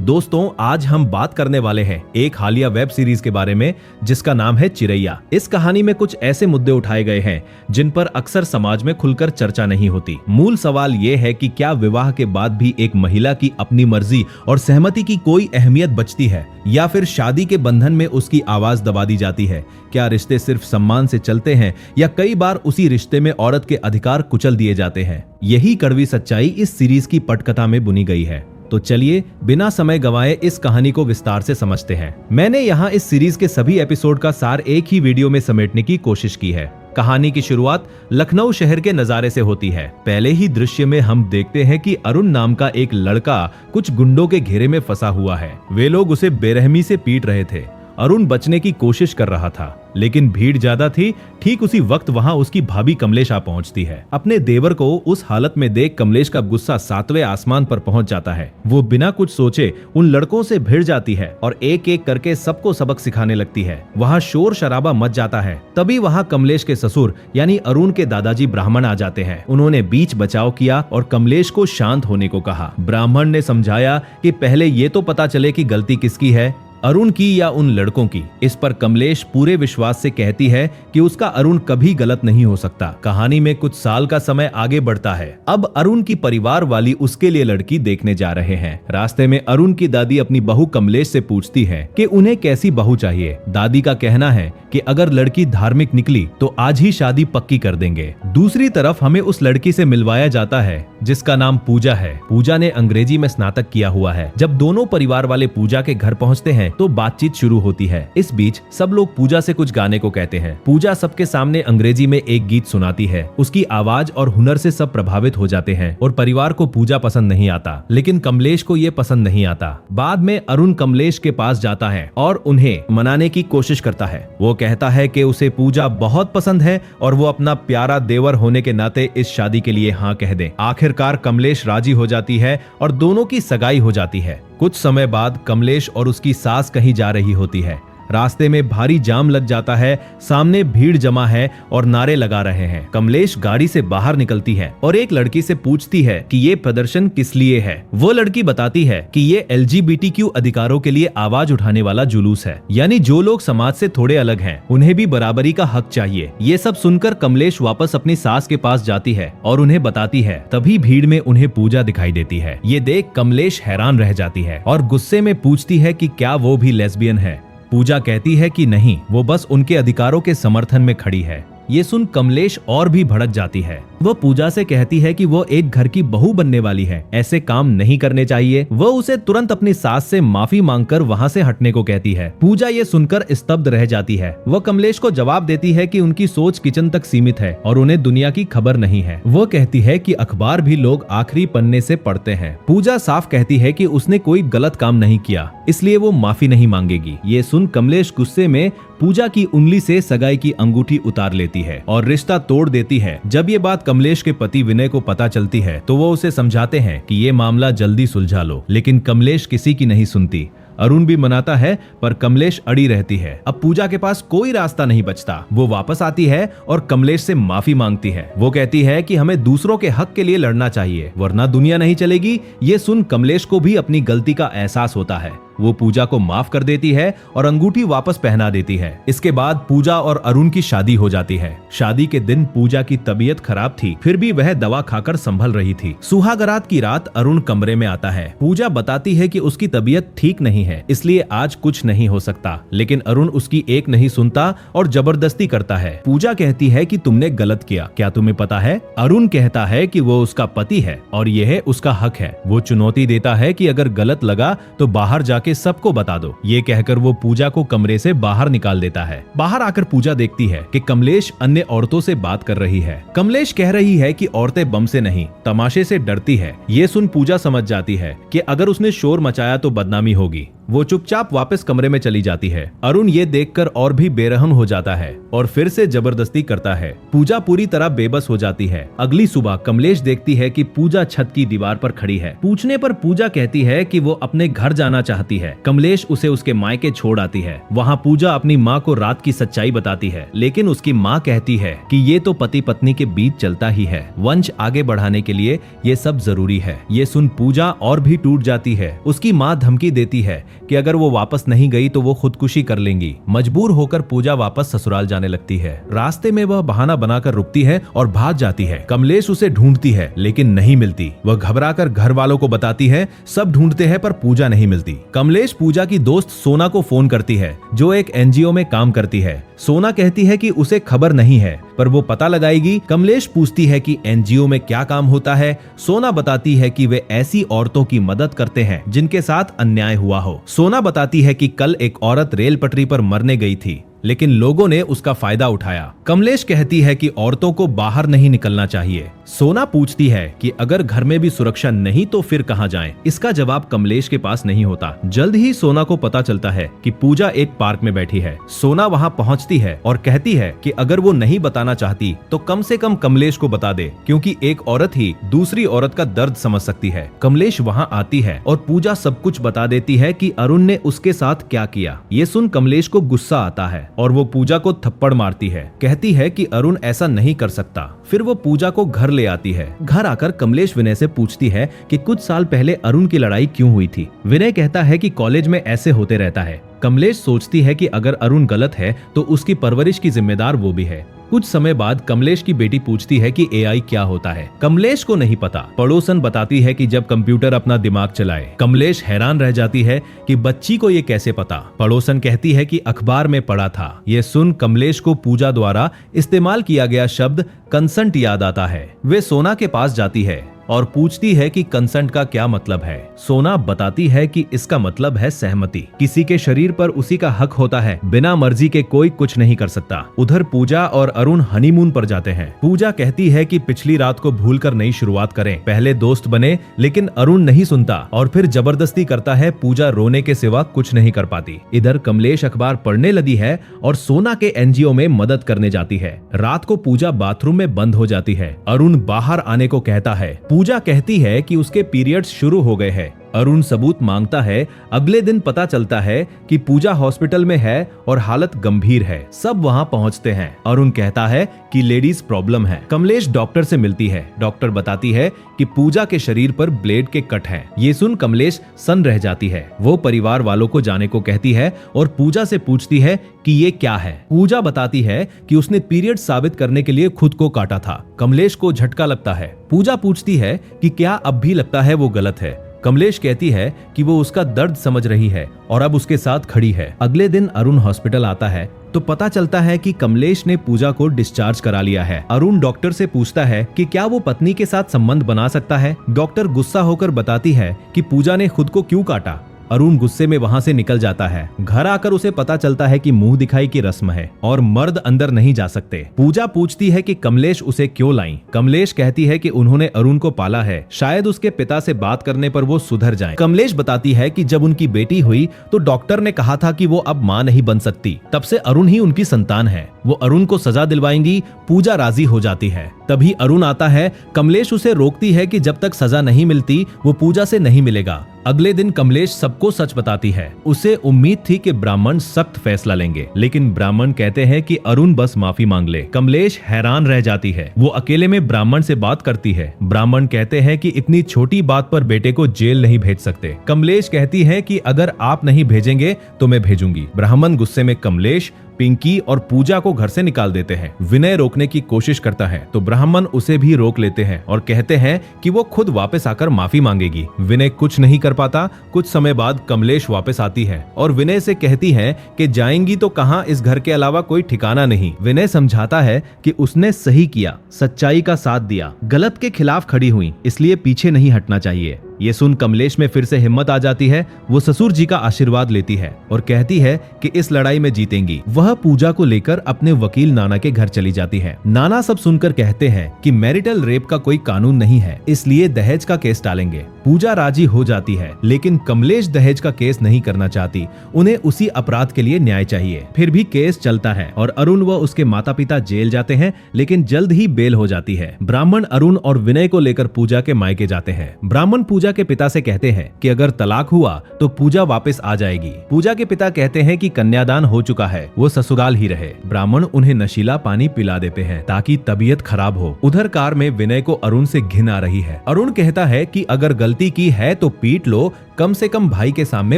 दोस्तों, आज हम बात करने वाले हैं एक हालिया वेब सीरीज के बारे में जिसका नाम है चिरैया। इस कहानी में कुछ ऐसे मुद्दे उठाए गए हैं जिन पर अक्सर समाज में खुलकर चर्चा नहीं होती। मूल सवाल ये है कि क्या विवाह के बाद भी एक महिला की अपनी मर्जी और सहमति की कोई अहमियत बचती है, या फिर शादी के बंधन में उसकी आवाज दबा दी जाती है? क्या रिश्ते सिर्फ सम्मान से चलते हैं या कई बार उसी रिश्ते में औरत के अधिकार कुचल दिए जाते हैं? यही कड़वी सच्चाई इस सीरीज की पटकथा में बुनी गई है। तो चलिए बिना समय गंवाए इस कहानी को विस्तार से समझते हैं। मैंने यहाँ इस सीरीज के सभी एपिसोड का सार एक ही वीडियो में समेटने की कोशिश की है। कहानी की शुरुआत लखनऊ शहर के नजारे से होती है। पहले ही दृश्य में हम देखते हैं कि अरुण नाम का एक लड़का कुछ गुंडों के घेरे में फंसा हुआ है। वे लोग उसे बेरहमी से पीट रहे थे। अरुण बचने की कोशिश कर रहा था, लेकिन भीड़ ज्यादा थी। ठीक उसी वक्त वहां उसकी भाभी कमलेश आ पहुंचती है। अपने देवर को उस हालत में देख कमलेश का गुस्सा 7वें आसमान पर पहुंच जाता है। वो बिना कुछ सोचे उन लड़कों से भिड़ जाती है और एक एक करके सबको सबक सिखाने लगती है। वहां शोर शराबा मच जाता है। तभी वहां कमलेश के ससुर यानी अरुण के दादाजी ब्राह्मण आ जाते हैं। उन्होंने बीच बचाव किया और कमलेश को शांत होने को कहा। ब्राह्मण ने समझाया कि पहले ये तो पता चले कि गलती किसकी है, अरुण की या उन लड़कों की। इस पर कमलेश पूरे विश्वास से कहती है कि उसका अरुण कभी गलत नहीं हो सकता। कहानी में कुछ साल का समय आगे बढ़ता है। अब अरुण की परिवार वाली उसके लिए लड़की देखने जा रहे हैं। रास्ते में अरुण की दादी अपनी बहू कमलेश से पूछती है कि उन्हें कैसी बहू चाहिए। दादी का कहना है कि अगर लड़की धार्मिक निकली तो आज ही शादी पक्की कर देंगे। दूसरी तरफ हमें उस लड़की से मिलवाया जाता है जिसका नाम पूजा है। पूजा ने अंग्रेजी में स्नातक किया हुआ है। जब दोनों परिवार वाले पूजा के घर पहुंचते हैं तो बातचीत शुरू होती है। इस बीच सब लोग पूजा से कुछ गाने को कहते हैं। पूजा सबके सामने अंग्रेजी में एक गीत सुनाती है। उसकी आवाज और हुनर से सब प्रभावित हो जाते हैं और परिवार को पूजा पसंद नहीं आता, लेकिन कमलेश को ये पसंद नहीं आता। बाद में अरुण कमलेश के पास जाता है और उन्हें मनाने की कोशिश करता है। वो कहता है कि उसे पूजा बहुत पसंद है और वो अपना प्यारा देवर होने के नाते इस शादी के लिए हाँ कह दे। आखिरकार कमलेश राजी हो जाती है और दोनों की सगाई हो जाती है। कुछ समय बाद कमलेश और उसकी सास कहीं जा रही होती है। रास्ते में भारी जाम लग जाता है। सामने भीड़ जमा है और नारे लगा रहे हैं। कमलेश गाड़ी से बाहर निकलती है और एक लड़की से पूछती है कि ये प्रदर्शन किस लिए है। वो लड़की बताती है कि ये LGBTQ अधिकारों के लिए आवाज उठाने वाला जुलूस है, यानी जो लोग समाज से थोड़े अलग हैं उन्हें भी बराबरी का हक चाहिए। ये सब सुनकर कमलेश वापस अपनी सास के पास जाती है और उन्हें बताती है। तभी भीड़ में उन्हें पूजा दिखाई देती है। ये देख कमलेश हैरान रह जाती है और गुस्से में पूछती है कि क्या वो भी लेस्बियन है। पूजा कहती है कि नहीं, वो बस उनके अधिकारों के समर्थन में खड़ी है। ये सुन कमलेश और भी भड़क जाती है। वो पूजा से कहती है कि वो एक घर की बहू बनने वाली है, ऐसे काम नहीं करने चाहिए। वो उसे तुरंत अपनी सास से माफी मांगकर वहाँ से हटने को कहती है। पूजा ये सुनकर स्तब्ध रह जाती है। वो कमलेश को जवाब देती है कि उनकी सोच किचन तक सीमित है और उन्हें दुनिया की खबर नहीं है। वो कहती है कि अखबार भी लोग आखिरी पन्ने से पढ़ते हैं। पूजा साफ कहती है कि उसने कोई गलत काम नहीं किया, इसलिए वो माफी नहीं मांगेगी। ये सुन कमलेश गुस्से में पूजा की उंगली से सगाई की अंगूठी उतार लेती है और रिश्ता तोड़ देती है। जब ये बात कमलेश के पति विनय को पता चलती है तो वो उसे समझाते हैं कि ये मामला जल्दी सुलझा लो, लेकिन कमलेश किसी की नहीं सुनती। अरुण भी मनाता है पर कमलेश अड़ी रहती है। अब पूजा के पास कोई रास्ता नहीं बचता। वो वापस आती है और कमलेश से माफी मांगती है। वो कहती है कि हमें दूसरों के हक के लिए लड़ना चाहिए, वरना दुनिया नहीं चलेगी। ये सुन कमलेश को भी अपनी गलती का एहसास होता है। वो पूजा को माफ कर देती है और अंगूठी वापस पहना देती है। इसके बाद पूजा और अरुण की शादी हो जाती है। शादी के दिन पूजा की तबीयत खराब थी, फिर भी वह दवा खाकर संभल रही थी। सुहागरात की रात अरुण कमरे में आता है। पूजा बताती है कि उसकी तबीयत ठीक नहीं है, इसलिए आज कुछ नहीं हो सकता, लेकिन अरुण उसकी एक नहीं सुनता और जबरदस्ती करता है। पूजा कहती है कि तुमने गलत किया, क्या तुम्हें पता है? अरुण कहता है कि वो उसका पति है और यह उसका हक है। वो चुनौती देता है कि अगर गलत लगा तो बाहर जाके सबको बता दो। ये कहकर वो पूजा को कमरे से बाहर निकाल देता है। बाहर आकर पूजा देखती है कि कमलेश अन्य औरतों से बात कर रही है। कमलेश कह रही है कि औरतें बम से नहीं, तमाशे से डरती है। ये सुन पूजा समझ जाती है कि अगर उसने शोर मचाया तो बदनामी होगी। वो चुपचाप वापस कमरे में चली जाती है। अरुण ये देखकर और भी बेरहम हो जाता है और फिर से जबरदस्ती करता है। पूजा पूरी तरह बेबस हो जाती है। अगली सुबह कमलेश देखती है कि पूजा छत की दीवार पर खड़ी है। पूछने पर पूजा कहती है कि वो अपने घर जाना चाहती करती है। कमलेश उसे उसके मायके छोड़ आती है। वहाँ पूजा अपनी माँ को रात की सच्चाई बताती है, लेकिन उसकी माँ कहती है कि ये तो पति पत्नी के बीच चलता ही है, वंश आगे बढ़ाने के लिए ये सब जरूरी है। ये सुन पूजा और भी टूट जाती है। उसकी माँ धमकी देती है कि अगर वो वापस नहीं गई तो वो खुदकुशी कर लेंगी। मजबूर होकर पूजा वापस ससुराल जाने लगती है। रास्ते में वह बहाना बनाकर रुकती है और भाग जाती है। कमलेश उसे ढूंढती है लेकिन नहीं मिलती। वह घबराकर घर वालों को बताती है। सब ढूंढते हैं पर पूजा नहीं मिलती। कमलेश पूजा की दोस्त सोना को फोन करती है, जो एक एनजीओ में काम करती है। सोना कहती है कि उसे खबर नहीं है, पर वो पता लगाएगी। कमलेश पूछती है कि एनजीओ में क्या काम होता है। सोना बताती है कि वे ऐसी औरतों की मदद करते हैं जिनके साथ अन्याय हुआ हो। सोना बताती है कि कल एक औरत रेल पटरी पर मरने गई थी, लेकिन लोगों ने उसका फायदा उठाया। कमलेश कहती है कि औरतों को बाहर नहीं निकलना चाहिए। सोना पूछती है कि अगर घर में भी सुरक्षा नहीं तो फिर कहां जाएं? इसका जवाब कमलेश के पास नहीं होता। जल्द ही सोना को पता चलता है कि पूजा एक पार्क में बैठी है। सोना वहां पहुंचती है और कहती है कि अगर वो नहीं बताना चाहती तो कम से कम कमलेश को बता दे, क्योंकि एक औरत ही दूसरी औरत का दर्द समझ सकती है। कमलेश वहां आती है और पूजा सब कुछ बता देती है कि अरुण ने उसके साथ क्या किया। ये सुन कमलेश को गुस्सा आता है और वो पूजा को थप्पड़ मारती है। कहती है कि अरुण ऐसा नहीं कर सकता। फिर वो पूजा को घर ले आती है। घर आकर कमलेश विनय से पूछती है कि कुछ साल पहले अरुण की लड़ाई क्यों हुई थी। विनय कहता है कि कॉलेज में ऐसे होते रहता है। कमलेश सोचती है कि अगर अरुण गलत है तो उसकी परवरिश की जिम्मेदार वो भी है। कुछ समय बाद कमलेश की बेटी पूछती है कि एआई क्या होता है। कमलेश को नहीं पता। पड़ोसन बताती है कि जब कंप्यूटर अपना दिमाग चलाए। कमलेश हैरान रह जाती है कि बच्ची को ये कैसे पता। पड़ोसन कहती है कि अखबार में पढ़ा था। ये सुन कमलेश को पूजा द्वारा इस्तेमाल किया गया शब्द कंसेंट याद आता है। वे सोना के पास जाती है और पूछती है कि कंसेंट का क्या मतलब है। सोना बताती है कि इसका मतलब है सहमति। किसी के शरीर पर उसी का हक होता है, बिना मर्जी के कोई कुछ नहीं कर सकता। उधर पूजा और अरुण हनीमून पर जाते हैं। पूजा कहती है कि पिछली रात को भूलकर नई शुरुआत करें। पहले दोस्त बने, लेकिन अरुण नहीं सुनता और फिर जबरदस्ती करता है। पूजा रोने के सिवा कुछ नहीं कर पाती। इधर कमलेश अखबार पढ़ने लगी है और सोना के एनजीओ में मदद करने जाती है। रात को पूजा बाथरूम में बंद हो जाती है। अरुण बाहर आने को कहता है। पूजा कहती है कि उसके पीरियड्स शुरू हो गए हैं। अरुण सबूत मांगता है। अगले दिन पता चलता है कि पूजा हॉस्पिटल में है और हालत गंभीर है। सब वहां पहुंचते हैं। अरुण कहता है कि लेडीज प्रॉब्लम है। कमलेश डॉक्टर से मिलती है। डॉक्टर बताती है कि पूजा के शरीर पर ब्लेड के कट हैं। ये सुन कमलेश सन्न रह जाती है। वो परिवार वालों को जाने को कहती है और पूजा से पूछती है कि ये क्या है। पूजा बताती है कि उसने पीरियड साबित करने के लिए खुद को काटा था। कमलेश को झटका लगता है। पूजा पूछती है कि क्या अब भी लगता है वो गलत है। कमलेश कहती है कि वो उसका दर्द समझ रही है और अब उसके साथ खड़ी है। अगले दिन अरुण हॉस्पिटल आता है तो पता चलता है कि कमलेश ने पूजा को डिस्चार्ज करा लिया है। अरुण डॉक्टर से पूछता है कि क्या वो पत्नी के साथ संबंध बना सकता है। डॉक्टर गुस्सा होकर बताती है कि पूजा ने खुद को क्यों काटा। अरुण गुस्से में वहां से निकल जाता है। घर आकर उसे पता चलता है कि मुंह दिखाई की रस्म है और मर्द अंदर नहीं जा सकते। पूजा पूछती है कि कमलेश उसे क्यों लाई। कमलेश कहती है कि उन्होंने अरुण को पाला है, शायद उसके पिता से बात करने पर वो सुधर जाए। कमलेश बताती है कि जब उनकी बेटी हुई तो डॉक्टर ने कहा था कि वो अब मां नहीं बन सकती, तब से अरुण ही उनकी संतान है। वो अरुण को सजा दिलवाएंगी। पूजा राजी हो जाती है। तभी अरुण आता है। कमलेश उसे रोकती है कि जब तक सजा नहीं मिलती वो पूजा से नहीं मिलेगा। अगले दिन कमलेश सबको सच बताती है। उसे उम्मीद थी कि ब्राह्मण सख्त फैसला लेंगे, लेकिन ब्राह्मण कहते हैं कि अरुण बस माफी मांग ले। कमलेश हैरान रह जाती है। वो अकेले में ब्राह्मण से बात करती है। ब्राह्मण कहते हैं कि इतनी छोटी बात पर बेटे को जेल नहीं भेज सकते। कमलेश कहती है कि अगर आप नहीं भेजेंगे तो मैं भेजूंगी। ब्राह्मण गुस्से में कमलेश, पिंकी और पूजा को घर से निकाल देते हैं। विनय रोकने की कोशिश करता है तो ब्राह्मण उसे भी रोक लेते हैं और कहते हैं कि वो खुद वापस आकर माफी मांगेगी। विनय कुछ नहीं कर पाता। कुछ समय बाद कमलेश वापस आती है और विनय से कहती है कि जाएंगी तो कहां, इस घर के अलावा कोई ठिकाना नहीं। विनय समझाता है कि उसने सही किया, सच्चाई का साथ दिया, गलत के खिलाफ खड़ी हुई, इसलिए पीछे नहीं हटना चाहिए। ये सुन कमलेश में फिर से हिम्मत आ जाती है। वो ससुर जी का आशीर्वाद लेती है और कहती है कि इस लड़ाई में जीतेंगी। वह पूजा को लेकर अपने वकील नाना के घर चली जाती है। नाना सब सुनकर कहते हैं कि मैरिटल रेप का कोई कानून नहीं है, इसलिए दहेज का केस डालेंगे। पूजा राजी हो जाती है, लेकिन कमलेश दहेज का केस नहीं करना चाहती। उन्हें उसी अपराध के लिए न्याय चाहिए। फिर भी केस चलता है और अरुण व उसके माता पिता जेल जाते हैं, लेकिन जल्द ही बेल हो जाती है। ब्राह्मण अरुण और विनय को लेकर पूजा के मायके जाते हैं। ब्राह्मण पूजा के पिता से कहते हैं कि अगर तलाक हुआ तो पूजा वापस आ जाएगी। पूजा के पिता कहते हैं कि कन्यादान हो चुका है, वो ससुराल ही रहे। ब्राह्मण उन्हें नशीला पानी पिला देते हैं ताकि तबीयत खराब हो। उधर कार में विनय को अरुण से घिन आ रही है। अरुण कहता है कि अगर गलती की है तो पीट लो, कम से कम भाई के सामने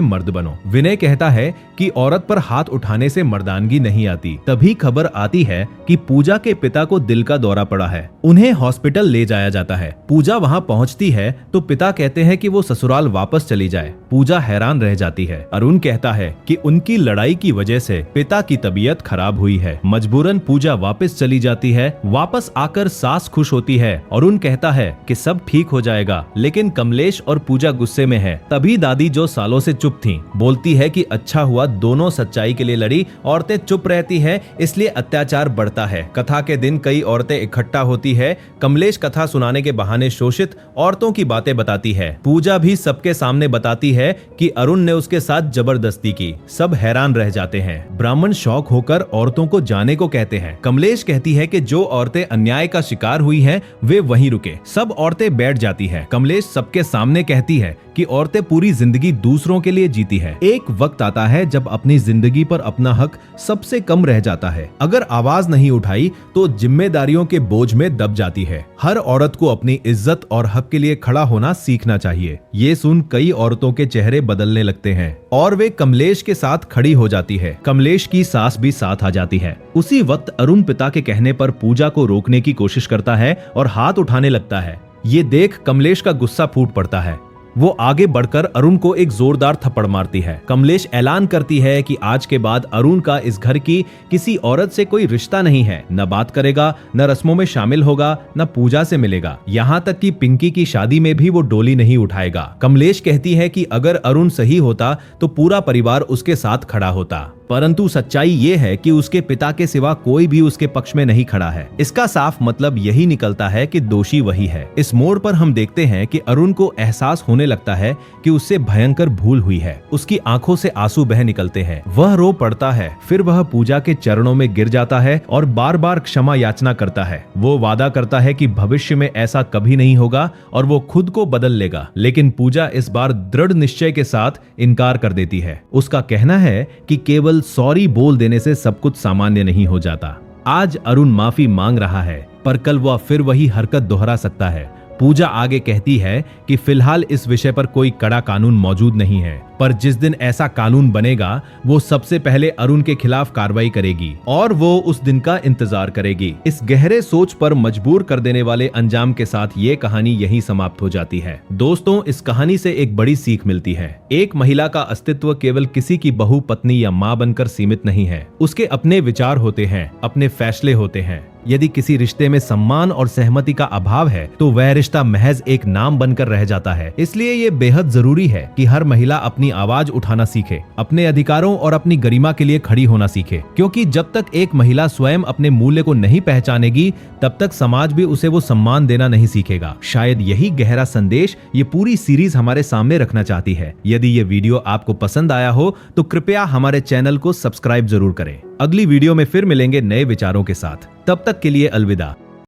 मर्द बनो। विनय कहता है कि औरत पर हाथ उठाने से मर्दानगी नहीं आती। तभी खबर आती है कि पूजा के पिता को दिल का दौरा पड़ा है। उन्हें हॉस्पिटल ले जाया जाता है। पूजा वहां पहुंचती है तो पिता कहते हैं कि वो ससुराल वापस चली जाए। पूजा हैरान रह जाती है। अरुण कहता है कि उनकी लड़ाई की वजह से पिता की तबीयत खराब हुई है। मजबूरन पूजा वापस चली जाती है। वापस आकर सास खुश होती है। अरुण कहता है कि सब ठीक हो जाएगा, लेकिन कमलेश और पूजा गुस्से में है। तभी दादी, जो सालों से चुप थीं, बोलती है कि अच्छा हुआ दोनों सच्चाई के लिए लड़ी। औरतें चुप रहती हैं, इसलिए अत्याचार बढ़ता है। कथा के दिन कई औरतें इकट्ठा होती है। कमलेश कथा सुनाने के बहाने शोषित औरतों की बातें बताती है। पूजा भी सबके सामने बताती है कि अरुण ने उसके साथ जबरदस्ती की। सब हैरान रह जाते हैं। ब्राह्मण शौक होकर औरतों को जाने को कहते हैं। कमलेश कहती है कि जो औरतें अन्याय का शिकार हुई हैं, वे वहीं रुके। सब औरतें बैठ जाती है। कमलेश सबके सामने कहती है कि औरतें पूरी जिंदगी दूसरों के लिए जीती है। एक वक्त आता है जब अपनी जिंदगी पर अपना हक सबसे कम रह जाता है। अगर आवाज नहीं उठाई तो जिम्मेदारियों के बोझ में दब जाती है। हर औरत को अपनी इज्जत और हक के लिए खड़ा होना सीखना चाहिए। ये सुन कई औरतों के चेहरे बदलने लगते हैं और वे कमलेश के साथ खड़ी हो जाती है। कमलेश की सास भी साथ आ जाती है। उसी वक्त अरुण पिता के कहने पर पूजा को रोकने की कोशिश करता है और हाथ उठाने लगता है। ये देख कमलेश का गुस्सा फूट पड़ता है। वो आगे बढ़कर अरुण को एक जोरदार थप्पड़ मारती है। कमलेश ऐलान करती है कि आज के बाद अरुण का इस घर की किसी औरत से कोई रिश्ता नहीं है। न बात करेगा, न रस्मों में शामिल होगा, न पूजा से मिलेगा। यहाँ तक कि पिंकी की शादी में भी वो डोली नहीं उठाएगा। कमलेश कहती है कि अगर अरुण सही होता तो पूरा परिवार उसके साथ खड़ा होता, परंतु सच्चाई ये है कि उसके पिता के सिवा कोई भी उसके पक्ष में नहीं खड़ा है। इसका साफ मतलब यही निकलता है कि दोषी वही है। इस मोड़ पर हम देखते हैं कि अरुण को एहसास होने लगता है कि उससे भयंकर भूल हुई है। उसकी आंखों से आंसू बह निकलते हैं। वह रो पड़ता है। फिर वह पूजा के चरणों में गिर जाता है और बार बार क्षमा याचना करता है। वो वादा करता है कि भविष्य में ऐसा कभी नहीं होगा और वो खुद को बदल लेगा। लेकिन पूजा इस बार दृढ़ निश्चय के साथ इनकार कर देती है। उसका कहना है कि केवल सॉरी बोल देने से सब कुछ सामान्य नहीं हो जाता। आज अरुण माफी मांग रहा है, पर कल वह फिर वही हरकत दोहरा सकता है। पूजा आगे कहती है कि फिलहाल इस विषय पर कोई कड़ा कानून मौजूद नहीं है, पर जिस दिन ऐसा कानून बनेगा वो सबसे पहले अरुण के खिलाफ कार्रवाई करेगी और वो उस दिन का इंतजार करेगी। इस गहरे सोच पर मजबूर कर देने वाले अंजाम के साथ ये कहानी यहीं समाप्त हो जाती है। दोस्तों, इस कहानी से एक बड़ी सीख मिलती है। एक महिला का अस्तित्व केवल किसी की बहू, पत्नी या माँ बनकर सीमित नहीं है। उसके अपने विचार होते हैं, अपने फैसले होते हैं। यदि किसी रिश्ते में सम्मान और सहमति का अभाव है तो वह रिश्ता महज एक नाम बनकर रह जाता है। इसलिए ये बेहद जरूरी है कि हर महिला अपनी आवाज उठाना सीखे, अपने अधिकारों और अपनी गरिमा के लिए खड़ी होना सीखे, क्योंकि जब तक एक महिला स्वयं अपने मूल्य को नहीं पहचानेगी तब तक समाज भी उसे वो सम्मान देना नहीं सीखेगा। शायद यही गहरा संदेश ये पूरी सीरीज हमारे सामने रखना चाहती है। यदि ये वीडियो आपको पसंद आया हो तो कृपया हमारे चैनल को सब्सक्राइब जरूर करें। अगली वीडियो में फिर मिलेंगे नए विचारों के साथ। तब तक के लिए अलविदा।